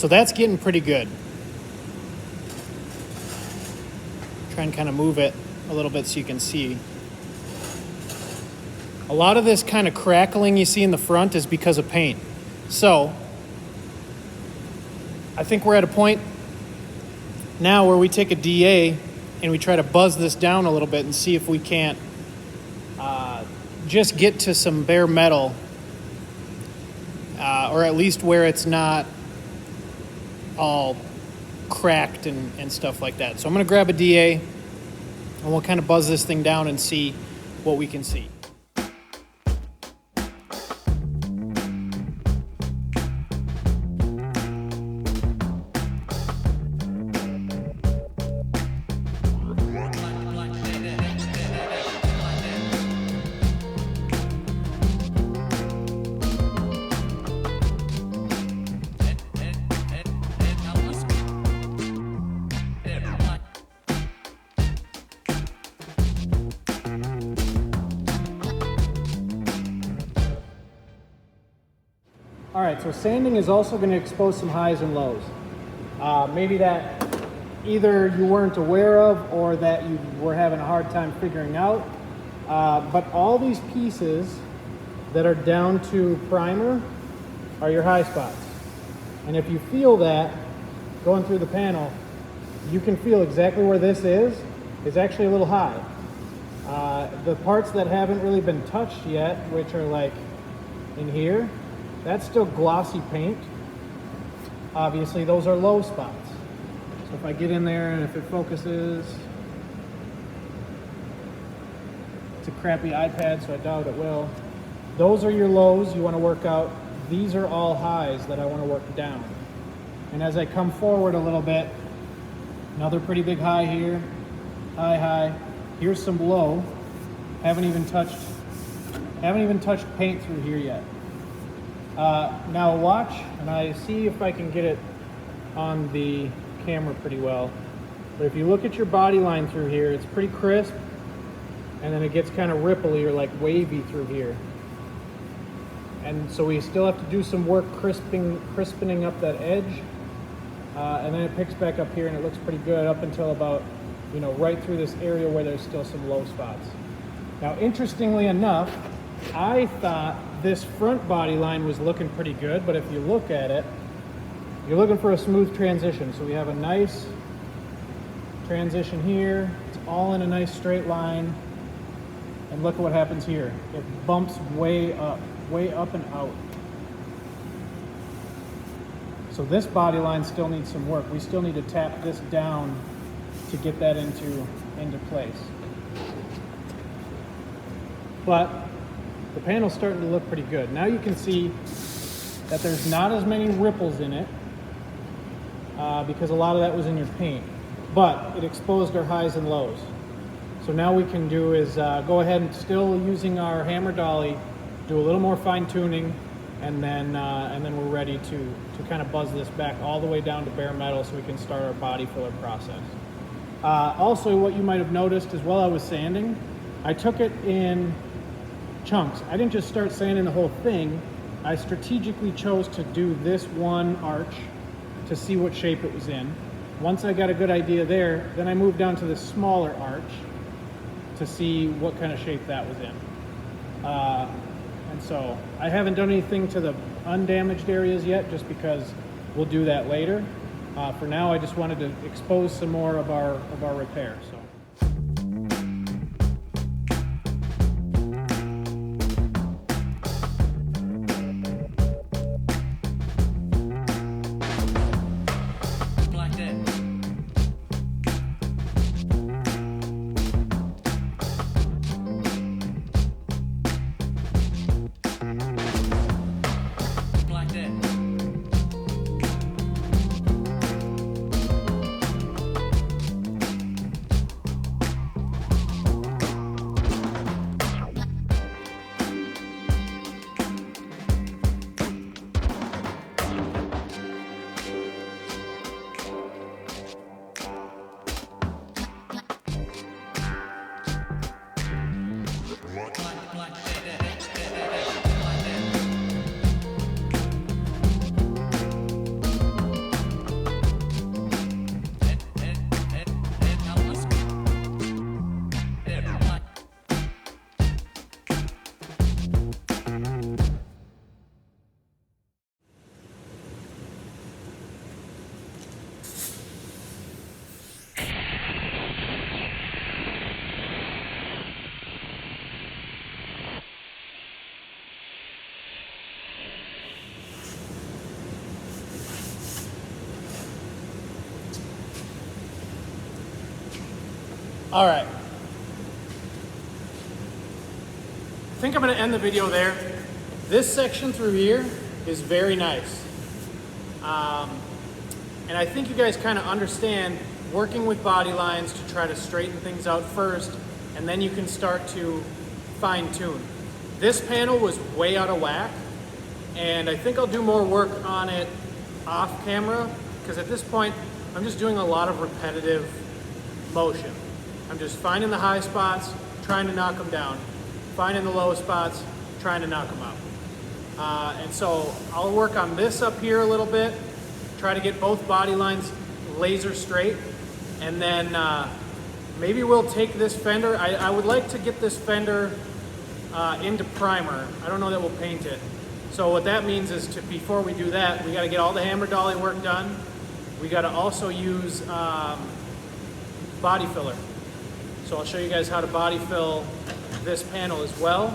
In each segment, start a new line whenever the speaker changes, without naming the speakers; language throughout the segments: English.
So that's getting pretty good. Try and kind of move it a little bit so you can see. A lot of this kind of crackling you see in the front is because of paint. So I think we're at a point now where we take a DA and we try to buzz this down a little bit and see if we can't just get to some bare metal, or at least where it's not all cracked and stuff like that. So I'm going to grab a DA and we'll kind of buzz this thing down and see what we can see. All right, so sanding is also going to expose some highs and lows. Maybe that either you weren't aware of or that you were having a hard time figuring out. But all these pieces that are down to primer are your high spots. And if you feel that going through the panel, you can feel exactly where this is actually a little high. The parts that haven't really been touched yet, which are like in here, that's still glossy paint. Obviously, those are low spots. So if I get in there and if it focuses, it's a crappy iPad, so I doubt it will. Those are your lows you want to work out. These are all highs that I want to work down. And as I come forward a little bit, another pretty big high here, high. Here's some low. Haven't even touched paint through here yet. Now watch, and I see if I can get it on the camera pretty well. But if you look at your body line through here, it's pretty crisp, and then it gets kind of ripply or like wavy through here. And so we still have to do some work crispening up that edge, and then it picks back up here and it looks pretty good up until about, right through this area where there's still some low spots. Now, interestingly enough, I thought this front body line was looking pretty good, but if you look at it, you're looking for a smooth transition. So we have a nice transition here. It's all in a nice straight line. And look at what happens here. It bumps way up and out. So this body line still needs some work. We still need to tap this down to get that into place. But the panel's starting to look pretty good. Now you can see that there's not as many ripples in it because a lot of that was in your paint, but it exposed our highs and lows. So now we can do is go ahead and still using our hammer dolly, do a little more fine tuning, and then we're ready to kind of buzz this back all the way down to bare metal so we can start our body filler process. Also, what you might have noticed is while I was sanding, I took it in chunks. I didn't just start sanding the whole thing. I strategically chose to do this one arch to see what shape it was in. Once I got a good idea there, then I moved down to this smaller arch to see what kind of shape that was in. And so I haven't done anything to the undamaged areas yet, just because we'll do that later. For now, I just wanted to expose some more of our repair. So. All right. I think I'm going to end the video there. This section through here is very nice. And I think you guys kind of understand working with body lines to try to straighten things out first, and then you can start to fine tune. This panel was way out of whack, and I think I'll do more work on it off camera, because at this point, I'm just doing a lot of repetitive motion. I'm just finding the high spots, trying to knock them down, finding the low spots, trying to knock them out. And so I'll work on this up here a little bit, try to get both body lines laser straight, and then maybe we'll take this fender. I would like to get this fender into primer. I don't know that we'll paint it. So what that means is before we do that, we got to get all the hammer dolly work done. We got to also use body filler. So I'll show you guys how to body fill this panel as well.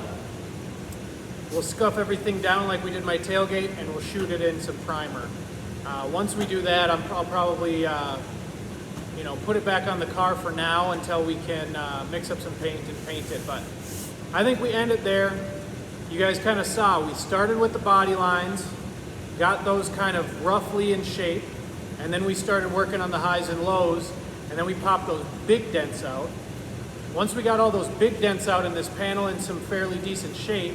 We'll scuff everything down like we did my tailgate, and we'll shoot it in some primer. Once we do that, I'll probably put it back on the car for now until we can mix up some paint and paint it. But I think we end it there. You guys kind of saw, we started with the body lines, got those kind of roughly in shape, and then we started working on the highs and lows, and then we popped those big dents out. Once we got all those big dents out in this panel in some fairly decent shape,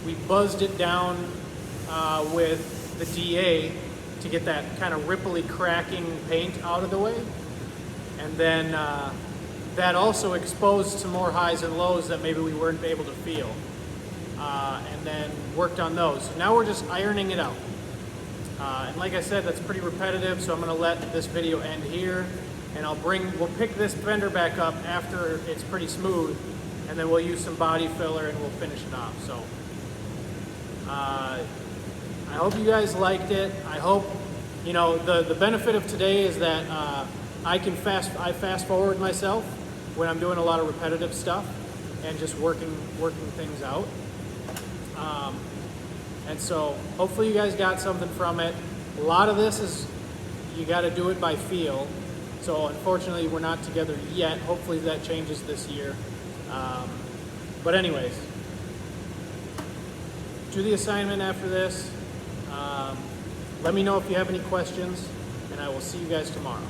we buzzed it down with the DA to get that kind of ripply cracking paint out of the way. And then that also exposed some more highs and lows that maybe we weren't able to feel. And then worked on those. So now we're just ironing it out. And like I said, that's pretty repetitive, so I'm gonna let this video end here. And we'll pick this fender back up after it's pretty smooth, and then we'll use some body filler and we'll finish it off. So I hope you guys liked it. I hope, the benefit of today is that I fast forward myself when I'm doing a lot of repetitive stuff and just working things out. And so hopefully you guys got something from it. A lot of this is, you got to do it by feel. So unfortunately we're not together yet. Hopefully that changes this year. But anyways, do the assignment after this. Let me know if you have any questions, and I will see you guys tomorrow.